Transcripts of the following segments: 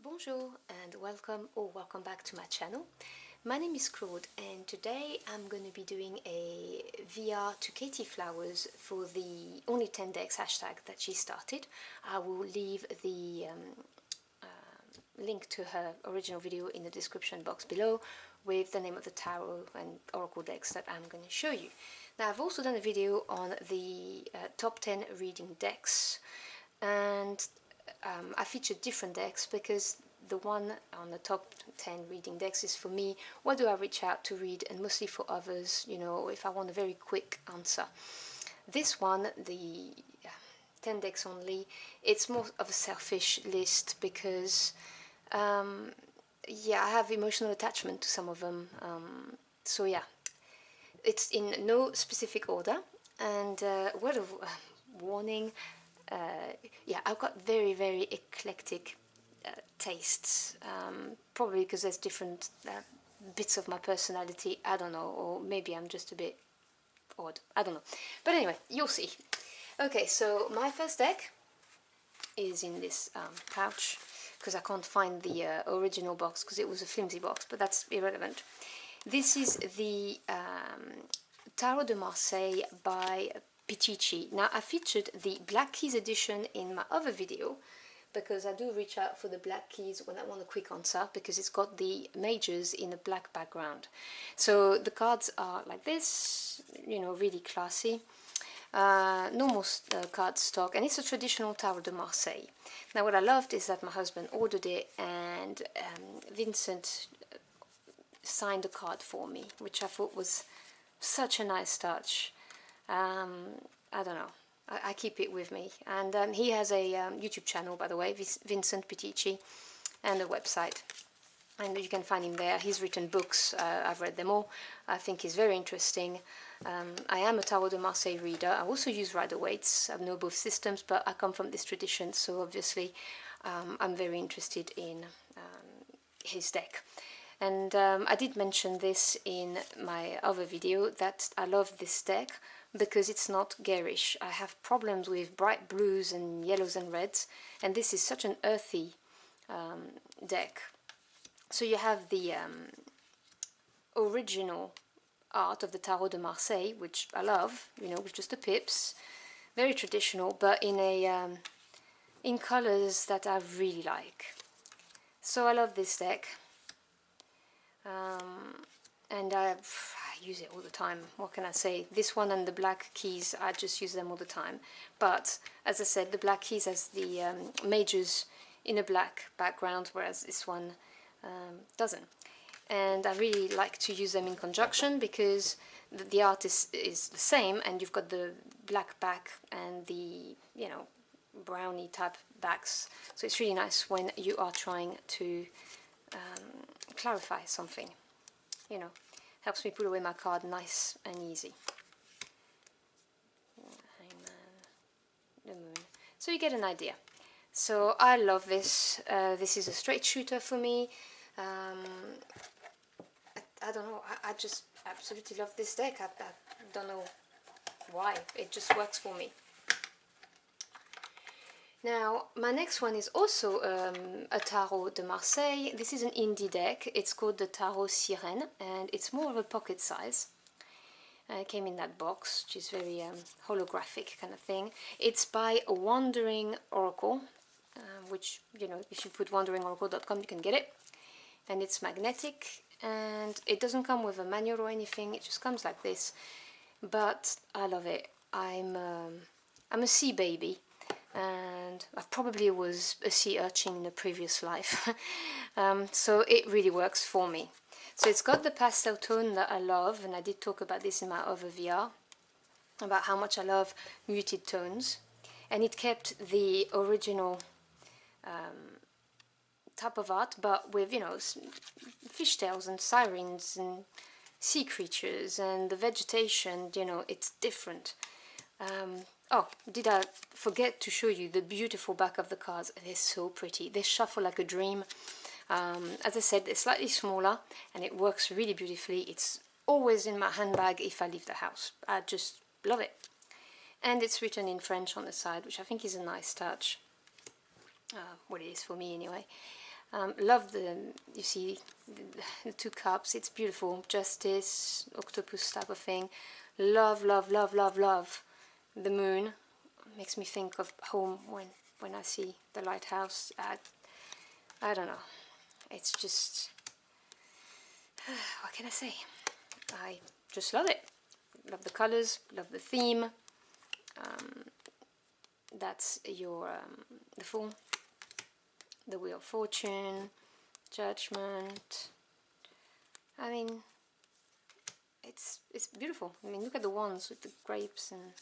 Bonjour and welcome back to my channel. My name is Claude and today I'm going to be doing a VR to Katey Flowers for the only 10 decks hashtag that she started. I will leave the link to her original video in the description box below with the name of the tarot and oracle decks that I'm going to show you. Now I've also done a video on the top 10 reading decks, and I featured different decks because the one on the top 10 reading decks is for me, what do I reach out to read, and mostly for others, you know, if I want a very quick answer. This one, the 10 decks only, it's more of a selfish list because yeah, I have emotional attachment to some of them, so yeah, it's in no specific order. And word of warning, yeah, I've got very eclectic tastes, probably because there's different bits of my personality, I don't know, or maybe I'm just a bit odd, I don't know, but anyway, you'll see. Okay, so my first deck is in this pouch, because I can't find the original box because it was a flimsy box, but that's irrelevant. This is the Tarot of Marseilles by Pitisci. Now, I featured the Black Keys edition in my other video because I do reach out for the black keys when I want a quick answer, because it's got the majors in a black background. So the cards are like this, you know, really classy. Normal card stock, and it's a traditional Tarot de Marseille. Now what I loved is that my husband ordered it and Vincent signed a card for me, which I thought was such a nice touch. I don't know, I keep it with me. And he has a YouTube channel, by the way, Vincent Pitisci, and a website, and you can find him there. He's written books, I've read them all. I think he's very interesting. I am a Tarot de Marseille reader. I also use Rider-Waite's. I know both systems, but I come from this tradition, so obviously I'm very interested in his deck. And I did mention this in my other video, that I love this deck because it's not garish. I have problems with bright blues and yellows and reds, and this is such an earthy deck. So you have the original art of the Tarot de Marseille, which I love, you know, with just the pips, very traditional, but in a in colors that I really like. So I love this deck, and I use it all the time. What can I say? This one and the black keys, I just use them all the time. But as I said, the black keys has the majors in a black background, whereas this one doesn't. And I really like to use them in conjunction because the art is the same, and you've got the black back and the, you know, brownie type backs. So it's really nice when you are trying to clarify something, you know. Helps me put away my card nice and easy. Hangman, the moon. So you get an idea. So I love this. This is a straight shooter for me. I don't know, I just absolutely love this deck. I don't know why, it just works for me. Now, my next one is also a Tarot de Marseille. This is an indie deck. It's called the Tarot Sirene, and it's more of a pocket size. It came in that box, which is very holographic kind of thing. It's by Wandering Oracle, which, you know, if you put wanderingoracle.com you can get it. And it's magnetic, and it doesn't come with a manual or anything, it just comes like this. But I love it. I'm a sea baby, and I probably was a sea urchin in a previous life. So it really works for me. So it's got the pastel tone that I love, and I did talk about this in my other VR, about how much I love muted tones. And it kept the original type of art, but with, you know, fishtails and sirens and sea creatures, and the vegetation, you know, it's different. Oh, did I forget to show you the beautiful back of the cards? They're so pretty. They shuffle like a dream. As I said, they're slightly smaller, and it works really beautifully. It's always in my handbag if I leave the house. I just love it. And it's written in French on the side, which I think is a nice touch. What it is for me anyway. Love you see the two cups, it's beautiful, justice, octopus type of thing. Love, love, love, love, love the moon. Makes me think of home when I see the lighthouse. I don't know, it's just, what can I say? I just love it. Love the colors, love the theme. That's your the Fool, the Wheel of Fortune, Judgment. I mean, it's beautiful. I mean, look at the wands with the grapes and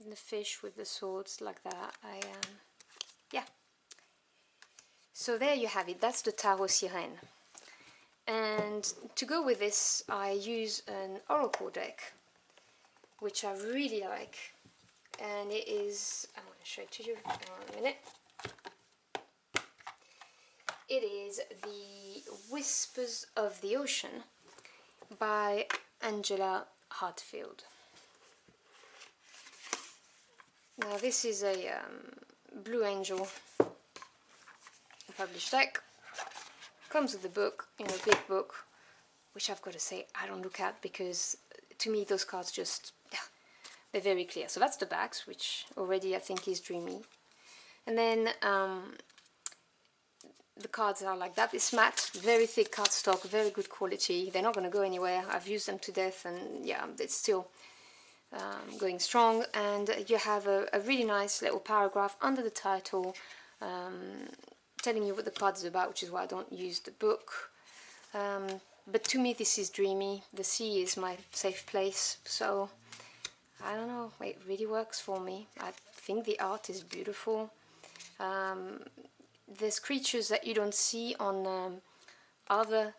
the fish with the swords like that. Yeah. So there you have it. That's the Tarot Sirene. And to go with this, I use an oracle deck, which I really like. And it is, I'm going to show it to you in a minute. It is the Whispers of the Ocean by Angela Hartfield. Now this is a Blue Angel published deck. Comes with the book, you know, big book, which I've got to say I don't look at because to me those cards just, yeah, they're very clear. So that's the backs, which already I think is dreamy. And then the cards are like that. It's matte, very thick cardstock, very good quality. They're not going to go anywhere. I've used them to death, and yeah, it's still going strong. And you have a really nice little paragraph under the title telling you what the card is about, which is why I don't use the book. But to me this is dreamy. The sea is my safe place, so I don't know, it really works for me. I think the art is beautiful. There's creatures that you don't see on other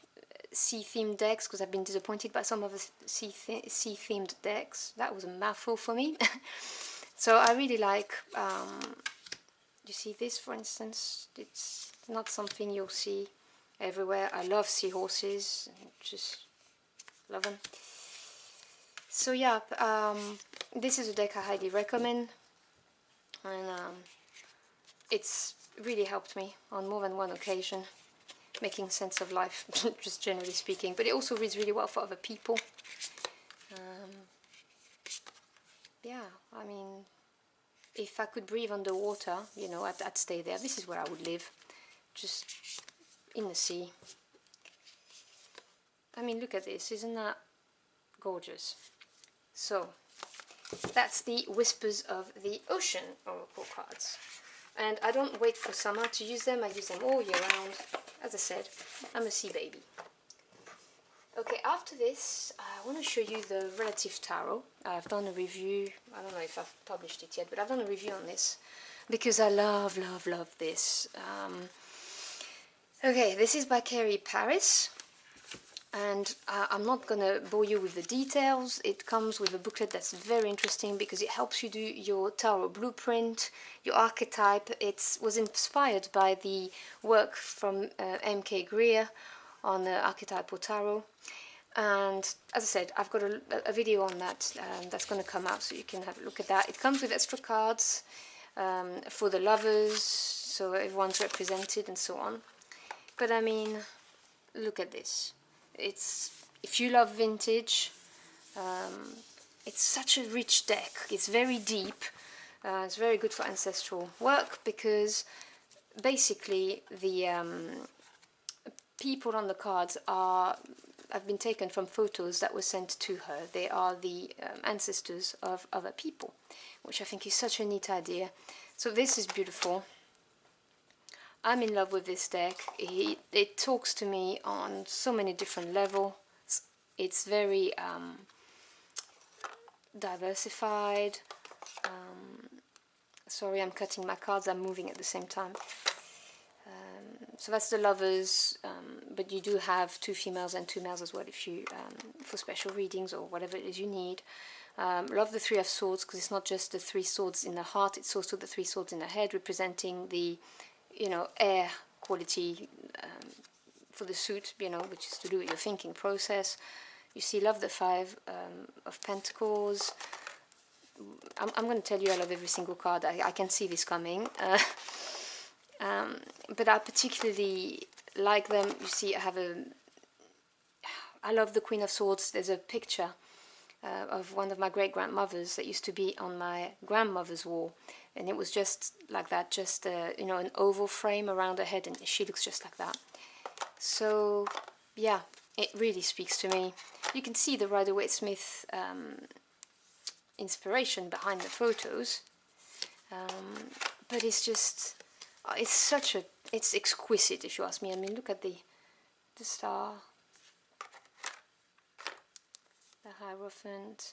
sea-themed decks, because I've been disappointed by some of the sea-themed decks. That was a mouthful for me. So I really like, you see this for instance, it's not something you'll see everywhere. I love seahorses, just love them. So yeah, this is a deck I highly recommend, and it's really helped me on more than one occasion, making sense of life, just generally speaking. But it also reads really well for other people. Yeah, I mean, if I could breathe underwater, you know, I'd stay there. This is where I would live, just in the sea. I mean, look at this, isn't that gorgeous? So, that's the Whispers of the Ocean oracle cards. And I don't wait for summer to use them, I use them all year round. As I said, I'm a sea baby. Okay, after this, I want to show you the Relative Tarot. I've done a review, I don't know if I've published it yet, but I've done a review on this because I love, love, love this. Okay, this is by Katey Flowers. And I'm not going to bore you with the details. It comes with a booklet that's very interesting because it helps you do your tarot blueprint, your archetype. It was inspired by the work from M.K. Greer on the archetypal tarot. And as I said, I've got a video on that that's going to come out, so you can have a look at that. It comes with extra cards for the lovers, so everyone's represented and so on. But I mean, look at this. If you love vintage, it's such a rich deck. It's very deep. It's very good for ancestral work because basically the people on the cards have been taken from photos that were sent to her. They are the ancestors of other people, which I think is such a neat idea. So this is beautiful. I'm in love with this deck. It talks to me on so many different levels. It's very diversified. Sorry, I'm cutting my cards, I'm moving at the same time. So that's the lovers, but you do have 2 females and 2 males as well if you for special readings or whatever it is you need. Love the 3 of Swords because it's not just the 3 swords in the heart, it's also the 3 swords in the head, representing the, you know, air quality for the suit, you know, which is to do with your thinking process. You see, love the 5 of Pentacles. I'm going to tell you I love every single card. I can see this coming. but I particularly like them. You see, I love the Queen of Swords. There's a picture of one of my great-grandmothers that used to be on my grandmother's wall, and it was just like that, just you know, an oval frame around her head, and she looks just like that. So yeah, it really speaks to me. You can see the Rider-Waite-Smith inspiration behind the photos, but it's just, it's exquisite, if you ask me. I mean, look at the star, the Hierophant.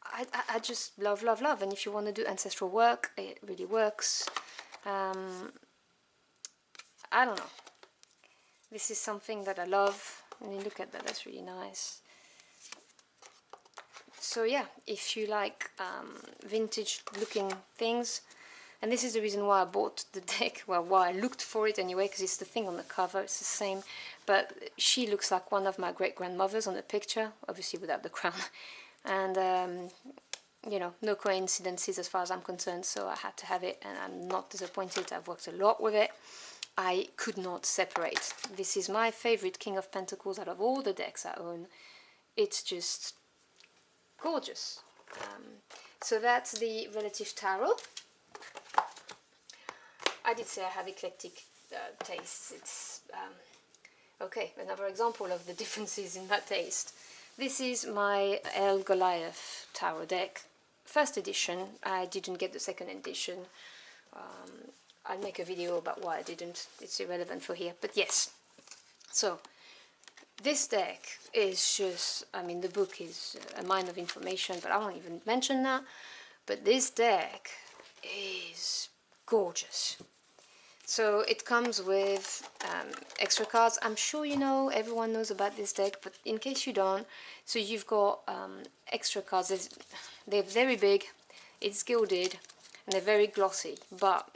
I just love, love, love. And if you want to do ancestral work, it really works. I don't know. This is something that I love. I mean, look at that. That's really nice. So yeah, if you like vintage looking things, and this is the reason why I bought the deck, well, why I looked for it anyway, because it's the thing on the cover, it's the same, but she looks like one of my great-grandmothers on the picture, obviously without the crown, and you know, no coincidences as far as I'm concerned, so I had to have it, and I'm not disappointed. I've worked a lot with it. I could not separate. This is my favorite King of Pentacles out of all the decks I own. It's just gorgeous. So that's the Relative Tarot. I did say I have eclectic tastes. It's okay, another example of the differences in that taste. This is my Goliath Tarot deck, first edition. I didn't get the second edition. I'll make a video about why I didn't. It's irrelevant for here, but yes. So this deck is just, I mean, the book is a mine of information, but I won't even mention that. But this deck is gorgeous. So it comes with extra cards. I'm sure you know, everyone knows about this deck, but in case you don't, so you've got extra cards. They're very big, it's gilded, and they're very glossy. But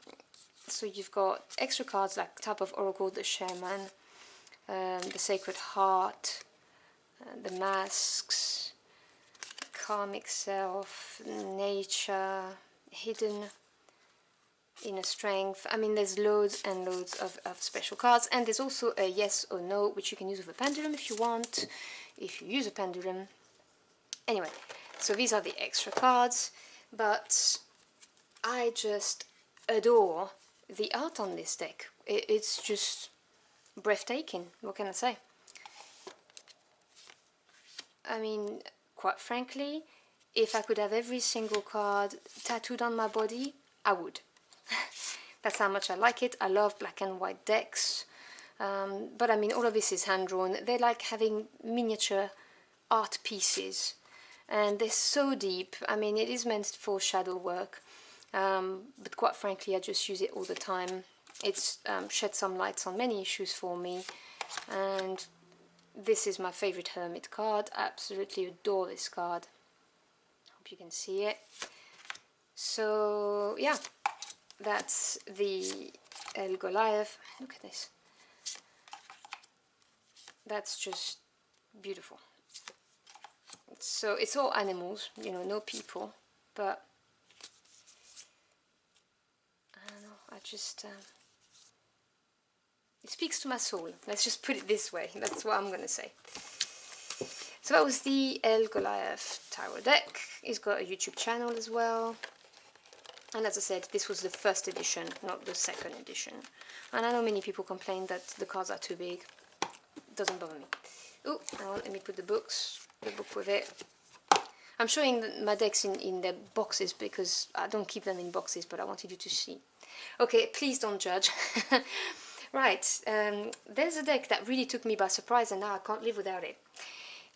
so you've got extra cards like Type of Oracle, the Shaman, the Sacred Heart, the Masks, Karmic Self, Nature, Hidden, Inner Strength. I mean, there's loads and loads of special cards, and there's also a yes or no, which you can use with a pendulum if you want, if you use a pendulum. Anyway, so these are the extra cards, but I just adore the art on this deck. It's just breathtaking. What can I say? I mean, quite frankly, if I could have every single card tattooed on my body, I would. That's how much I like it. I love black and white decks, but I mean, all of this is hand-drawn. They're like having miniature art pieces, and they're so deep. I mean, it is meant for shadow work, but quite frankly, I just use it all the time. It's shed some lights on many issues for me, and this is my favorite Hermit card. I absolutely adore this card. Hope you can see it. So yeah, that's the Goliath. Look at this. That's just beautiful. So it's all animals, you know, no people, but I don't know, I just it speaks to my soul. Let's just put it this way. That's what I'm going to say. So that was the Goliath Tarot deck. It's got a YouTube channel as well. And as I said, this was the first edition, not the second edition. And I know many people complain that the cards are too big. Doesn't bother me. Oh, let me put the book with it. I'm showing my decks in their boxes because I don't keep them in boxes, but I wanted you to see. Okay, please don't judge. Right, there's a deck that really took me by surprise and now I can't live without it.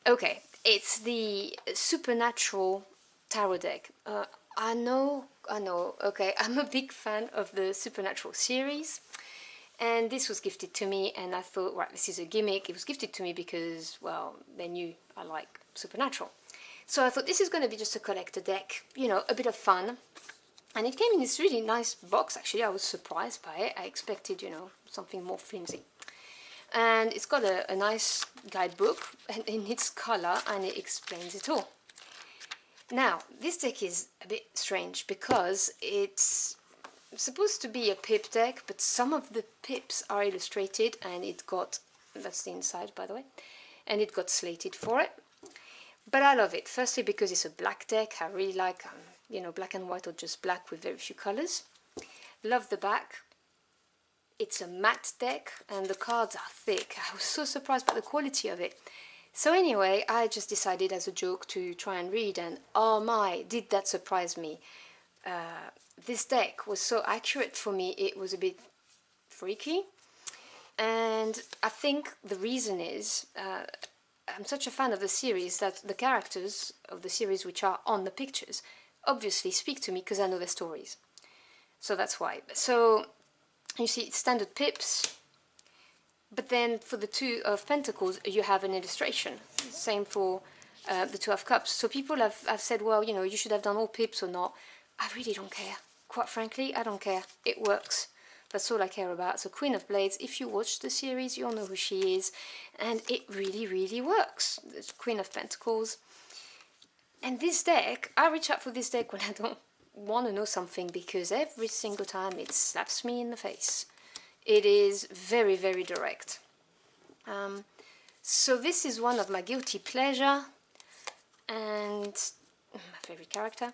Okay, it's the Supernatural Tarot deck. I know, okay, I'm a big fan of the Supernatural series, and this was gifted to me, and I thought, right, this is a gimmick. It was gifted to me because, well, they knew I like Supernatural. So I thought this is going to be just a collector deck, you know, a bit of fun. And it came in this really nice box, actually. I was surprised by it. I expected, you know, something more flimsy. And it's got a nice guidebook in its colour, and it explains it all. Now, this deck is a bit strange because it's supposed to be a pip deck, but some of the pips are illustrated, and it got, that's the inside by the way, and it got slated for it. But I love it, firstly because it's a black deck. I really like, you know, black and white or just black with very few colors. Love the back. It's a matte deck and the cards are thick. I was so surprised by the quality of it. So anyway, I just decided as a joke to try and read, and oh my, did that surprise me. This deck was so accurate for me, it was a bit freaky. And I think the reason is, I'm such a fan of the series that the characters of the series which are on the pictures obviously speak to me because I know their stories. So that's why. So you see it's standard pips, but then for the Two of Pentacles you have an illustration. Same for the Two of Cups. So people have said, well, you know, you should have done all pips or not. I really don't care. Quite frankly, I don't care. It works. That's all I care about. So Queen of Blades, if you watch the series, you'll know who she is. And it really, really works. The Queen of Pentacles. And this deck, I reach out for this deck when I don't want to know something, because every single time it slaps me in the face. It is very, very direct. So this is one of my guilty pleasure and my favorite character.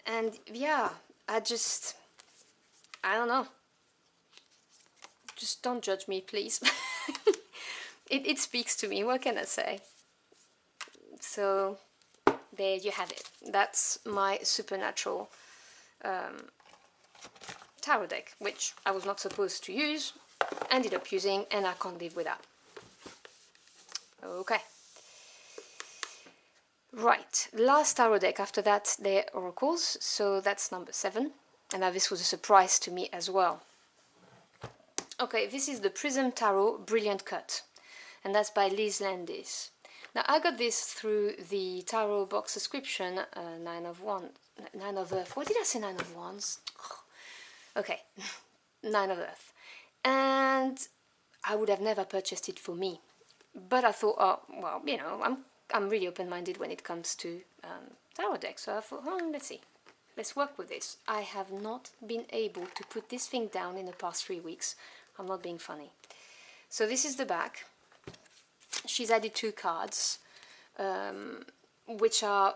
And yeah, I don't know. Just don't judge me, please. It speaks to me, what can I say? So there you have it. That's my supernatural tarot deck, which I was not supposed to use, ended up using, and I can't live without. Okay. Right, last tarot deck. After that, they're oracles, so that's number 7. And now this was a surprise to me as well. Okay, this is the Prism Tarot Brilliant Cut, and that's by Liz Landis. Now I got this through the tarot box subscription, 9 of Earth. What did I say, 9 of Wands? Oh. Okay, 9 of Earth. And I would have never purchased it for me. But I thought, oh, well, you know, I'm really open-minded when it comes to tarot decks. So I thought, oh, let's see. Let's work with this. I have not been able to put this thing down in the past 3 weeks. I'm not being funny. So this is the back. She's added 2 cards, which are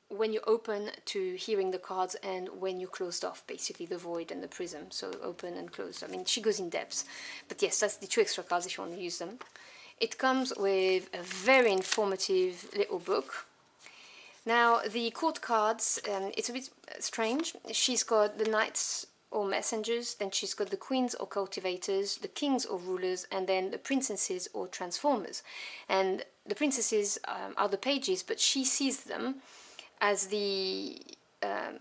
when you open to hearing the cards and when you closed off, basically the void and the prism. So open and close. I mean, she goes in depth. But yes, that's the 2 extra cards if you want to use them. It comes with a very informative little book. Now, the court cards, it's a bit strange. She's got the knights or messengers, then she's got the queens or cultivators, the kings or rulers, and then the princesses or transformers. And the princesses are the pages, but she sees them as the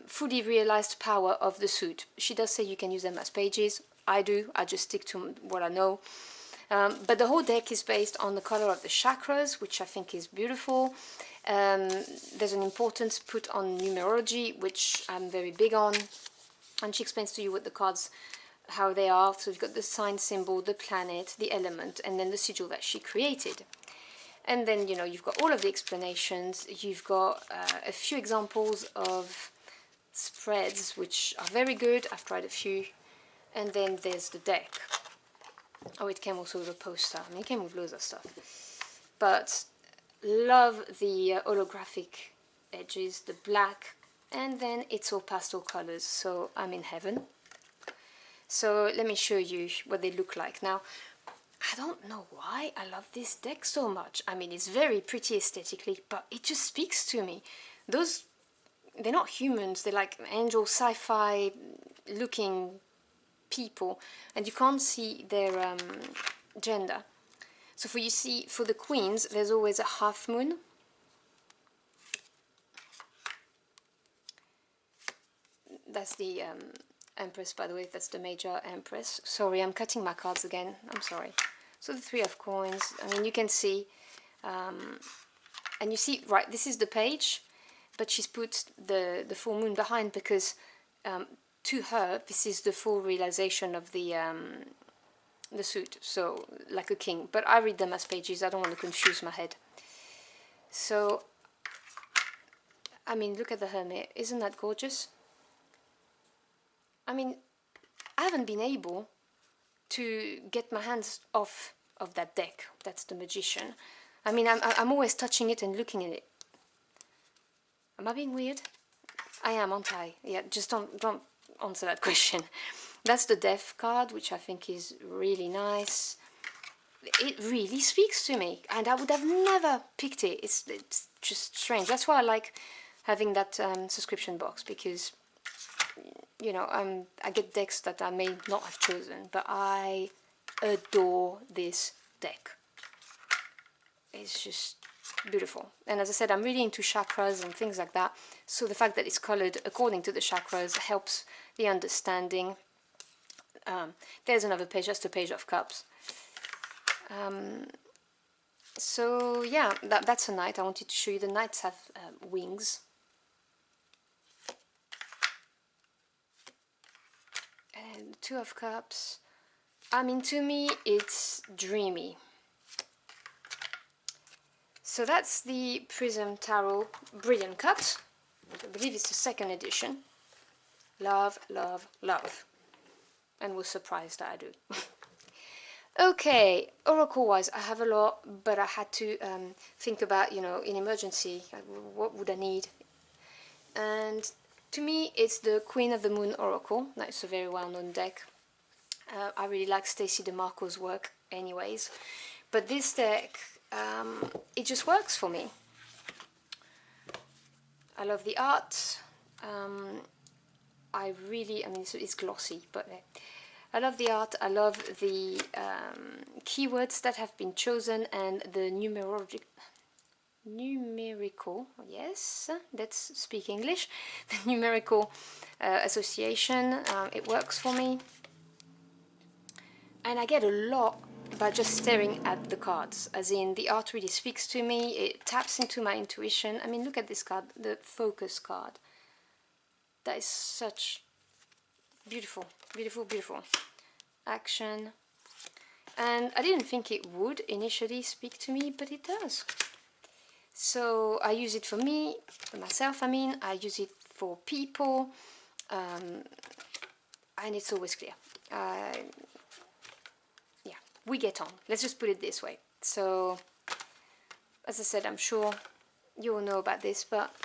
fully realized power of the suit. She does say you can use them as pages. I do. I just stick to what I know. But the whole deck is based on the color of the chakras, which I think is beautiful. There's an importance put on numerology, which I'm very big on. And she explains to you what the cards, how they are. So you've got the sign symbol, the planet, the element, and then the sigil that she created. And then, you know, you've got all of the explanations. You've got a few examples of spreads, which are very good. I've tried a few. And then there's the deck. Oh, it came also with a poster. I mean, it came with loads of stuff. But love the holographic edges, the black, and then it's all pastel colors, so I'm in heaven. So let me show you what they look like. Now, I don't know why I love this deck so much. I mean, it's very pretty aesthetically, but it just speaks to me. Those, they're not humans, they're like angel sci-fi looking people, and you can't see their gender. So for the queens, there's always a half moon. That's the Empress, by the way. That's the major Empress. Sorry, I'm cutting my cards again. I'm sorry. So the 3 of coins. I mean, you can see, and you see, right, this is the page, but she's put the full moon behind because to her, this is the full realization of the suit, so like a king. But I read them as pages. I don't want to confuse my head. So, I mean, look at the Hermit. Isn't that gorgeous? I mean, I haven't been able to get my hands off of that deck. That's the Magician. I mean, I'm always touching it and looking at it. Am I being weird? I am, aren't I? Yeah, just don't answer that question. That's the Death card, which I think is really nice. It really speaks to me, and I would have never picked it. It's just strange. That's why I like having that subscription box, because you know, I get decks that I may not have chosen, but I adore this deck. It's just beautiful. And as I said, I'm really into chakras and things like that, so the fact that it's colored according to the chakras helps the understanding. There's another page, just a page of cups. So yeah, that's a knight. I wanted to show you. The knights have wings. And Two of Cups. I mean, to me, it's dreamy. So that's the Prism Tarot Brilliant Cups. I believe it's the second edition. Love, love, love. And was surprised that I do. Okay, oracle-wise, I have a lot, but I had to think about, you know, in emergency, what would I need? And to me, it's the Queen of the Moon Oracle. That's a very well-known deck. I really like Stacey DeMarco's work anyways. But this deck, it just works for me. I love the art. I mean, it's glossy, but I love the art. I love the keywords that have been chosen and the numerical, yes, let's speak English, the numerical association. It works for me. And I get a lot by just staring at the cards, as in the art really speaks to me, it taps into my intuition. I mean, look at this card, the focus card. That is such beautiful, beautiful, beautiful action. And I didn't think it would initially speak to me, but it does. So I use it for me, for myself, I mean, I use it for people, and it's always clear. Yeah, we get on. Let's just put it this way. So, as I said, I'm sure you all know about this, but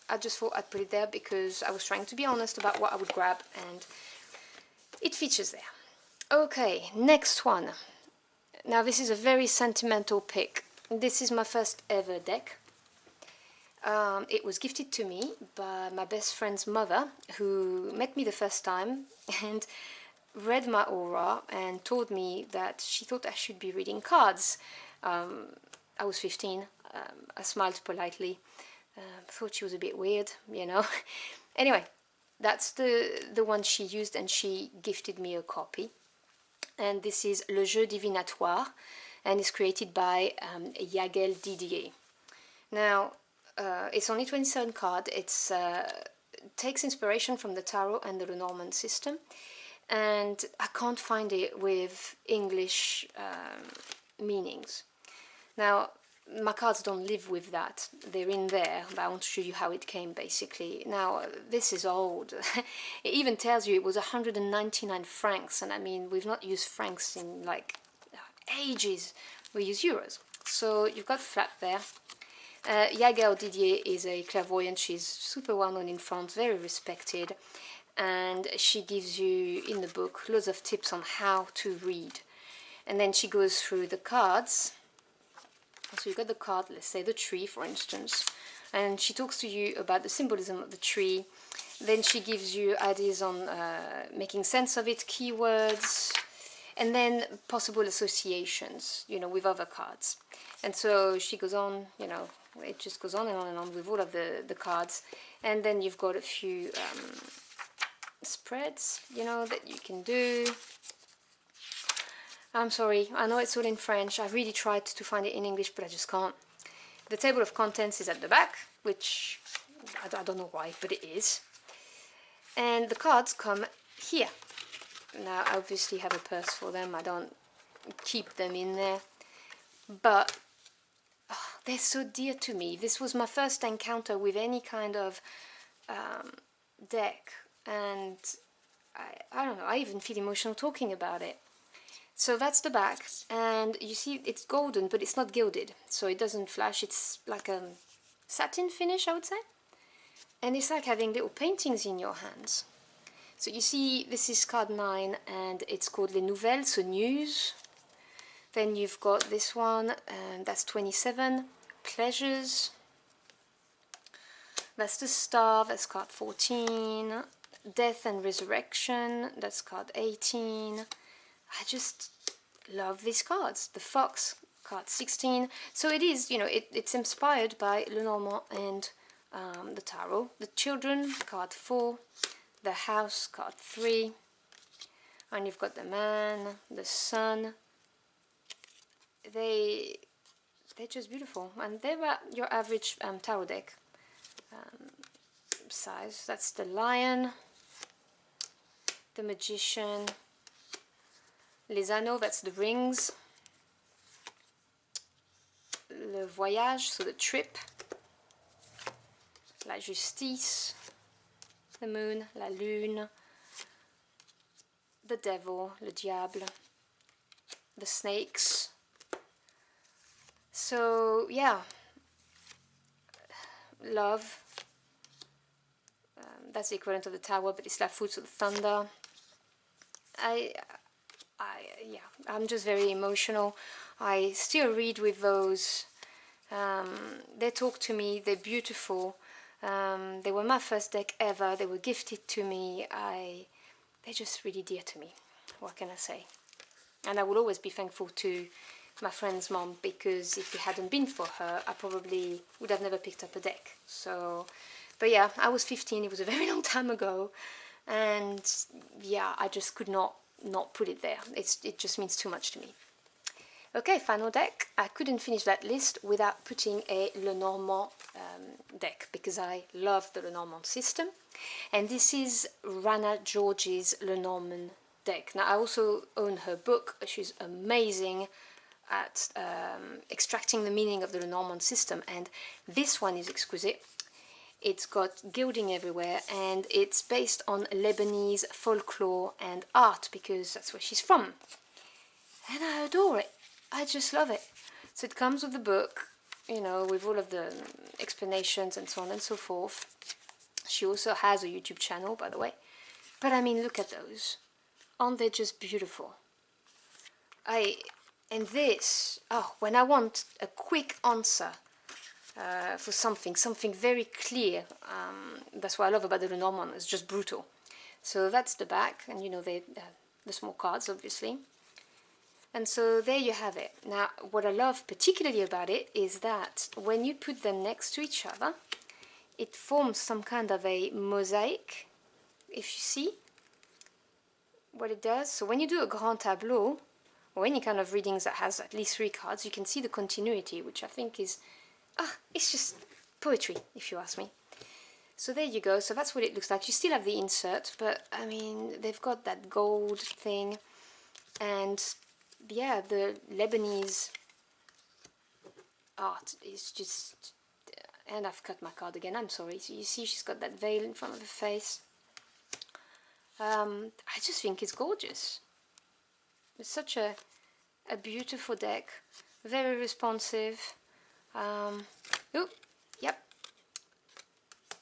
I just thought I'd put it there because I was trying to be honest about what I would grab, and it features there. Okay, next one. Now this is a very sentimental pick. This is my first ever deck. It was gifted to me by my best friend's mother, who met me the first time and read my aura and told me that she thought I should be reading cards. I was 15. I smiled politely. Thought she was a bit weird, you know. Anyway, that's the one she used, and she gifted me a copy. And this is Le Jeu Divinatoire, and it's created by Yaguel Didier. Now, it's only 27 cards. It takes inspiration from the Tarot and the Lenormand system, and I can't find it with English meanings. Now, my cards don't live with that. They're in there, but I want to show you how it came, basically. Now, this is old. It even tells you it was 199 francs, and I mean, we've not used francs in, like, ages. We use euros. So, you've got flat there. Yaguel Didier is a clairvoyant. She's super well known in France, very respected. And she gives you, in the book, loads of tips on how to read. And then she goes through the cards. So you've got the card, let's say the tree, for instance, and she talks to you about the symbolism of the tree. Then she gives you ideas on making sense of it, keywords, and then possible associations, you know, with other cards. And so she goes on, you know, it just goes on and on with all of the cards. And then you've got a few spreads, you know, that you can do. I'm sorry, I know it's all in French. I really tried to find it in English, but I just can't. The table of contents is at the back, which I don't know why, but it is. And the cards come here. Now, I obviously have a purse for them. I don't keep them in there. But they're so dear to me. This was my first encounter with any kind of deck. And I don't know, I even feel emotional talking about it. So that's the back, and you see it's golden, but it's not gilded, so it doesn't flash. It's like a satin finish, I would say. And it's like having little paintings in your hands. So you see, this is card 9, and it's called Les Nouvelles, so news. Then you've got this one, and that's 27, Pleasures. That's the Star, that's card 14. Death and Resurrection, that's card 18. I just love these cards. The Fox, card 16. So it is, you know, it's inspired by Lenormand and the Tarot. The Children, card 4. The House, card 3. And you've got the Man, the Sun. They're just beautiful. And they're your average tarot deck size. That's the Lion, the Magician, Les Anneaux, that's the rings, Le Voyage, so the trip, La Justice, the Moon, La Lune, the Devil, Le Diable, the Snakes. So yeah, Love, that's the equivalent of the Tower, but it's La Foot, so the Thunder. Yeah, I'm just very emotional. I still read with those. They talk to me, they're beautiful. They were my first deck ever, they were gifted to me. They're just really dear to me, what can I say? And I will always be thankful to my friend's mom, because if it hadn't been for her, I probably would have never picked up a deck. So, but yeah, I was 15, it was a very long time ago, and yeah, I just could not put it there. It just means too much to me. Okay, final deck. I couldn't finish that list without putting a Lenormand deck, because I love the Lenormand system. And this is Rana George's Lenormand deck. Now, I also own her book. She's amazing at extracting the meaning of the Lenormand system, and this one is exquisite. It's got gilding everywhere, and it's based on Lebanese folklore and art, because that's where she's from. And I adore it. I just love it. So it comes with the book, you know, with all of the explanations and so on and so forth. She also has a YouTube channel, by the way. But I mean, look at those. Aren't they just beautiful? And this, when I want a quick answer for something very clear, that's what I love about the Lenormand, it's just brutal. So that's the back, and you know, the small cards, obviously. And so there you have it. Now, what I love particularly about it is that when you put them next to each other, it forms some kind of a mosaic, if you see what it does. So when you do a grand tableau, or any kind of readings that has at least 3 cards, you can see the continuity, which I think is, it's just poetry, if you ask me. So there you go. So that's what it looks like. You still have the insert, but I mean, they've got that gold thing, and yeah, the Lebanese art is just, and I've cut my card again, I'm sorry. So you see she's got that veil in front of her face. I just think it's gorgeous. It's such a beautiful deck, very responsive. Yep.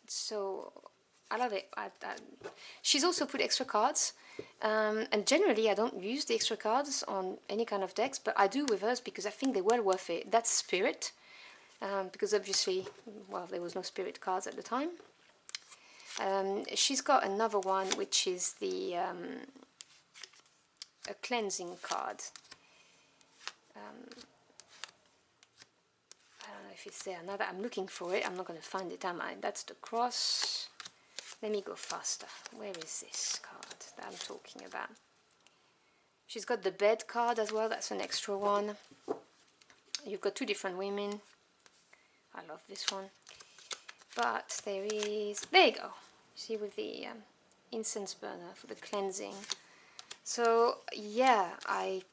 So I love it. She's also put extra cards, and generally I don't use the extra cards on any kind of decks, but I do with hers because I think they're well worth it. That's Spirit, because obviously, well, there was no Spirit cards at the time. She's got another one, which is the a cleansing card. I don't know if it's there. Now that I'm looking for it, I'm not going to find it, am I? That's the cross. Let me go faster. Where is this card that I'm talking about? She's got the bed card as well. That's an extra one. You've got 2 different women. I love this one. But there is... There you go. See, with the incense burner for the cleansing. So, yeah, I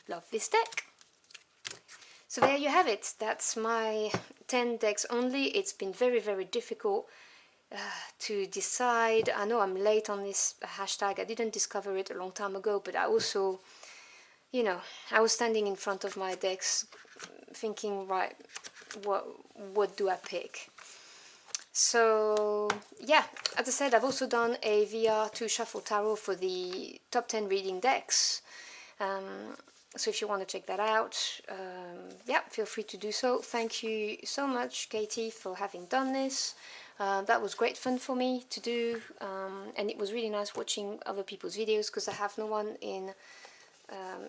love this deck. So there you have it. That's my 10 decks only. It's been very, very difficult to decide. I know I'm late on this hashtag, I didn't discover it a long time ago, but I also, you know, I was standing in front of my decks thinking, right, what do I pick? So yeah, as I said, I've also done a VR2 Shuffle Tarot for the top 10 reading decks. So if you want to check that out, yeah, feel free to do so. Thank you so much, Katey, for having done this. That was great fun for me to do, and it was really nice watching other people's videos, because I have no one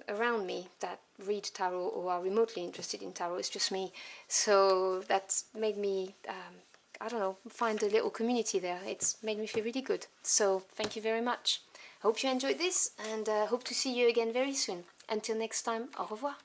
around me that read tarot or are remotely interested in tarot. It's just me. So that's made me, I don't know, find a little community there. It's made me feel really good. So thank you very much. Hope you enjoyed this, and hope to see you again very soon. Until next time, au revoir.